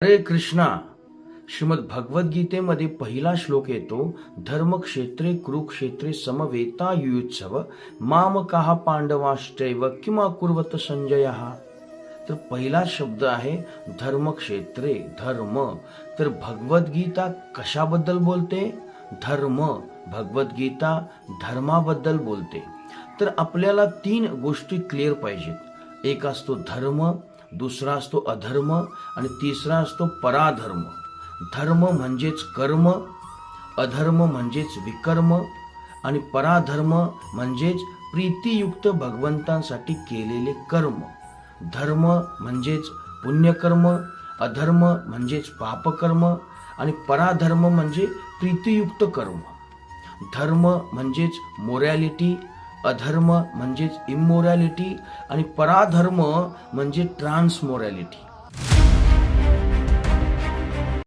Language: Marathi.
हरे कृष्णा. श्रीमद भगवद्गीतेमध्ये पहिला श्लोक येतो, धर्मक्षेत्रे कुरुक्षेत्रे समवेता युयुत्सव मामकाः पांडवाश्चैव किम कुर्वत संजयः. तर पहिला शब्द आहे धर्मक्षेत्रे, धर्म. तर भगवद्गीता कशाबद्दल बोलते? धर्म. भगवद्गीता धर्माबद्दल बोलते. तर आपल्याला 3 गोष्टी क्लिअर पाहिजेत. एक असतो धर्म, दुसरा असतो अधर्म आणि तिसरा असतो पराधर्म. धर्म म्हणजेच कर्म, अधर्म म्हणजेच विकर्म आणि पराधर्म म्हणजेच प्रीतियुक्त भगवंतांसाठी केलेले कर्म. धर्म म्हणजेच पुण्यकर्म, अधर्म म्हणजेच पापकर्म आणि पराधर्म म्हणजे प्रीतियुक्त कर्म. धर्म म्हणजेच मोरॅलिटी, अधर्म म्हणजेच इमोरॅलिटी आणि पराधर्म म्हणजे ट्रान्समोरॅलिटी.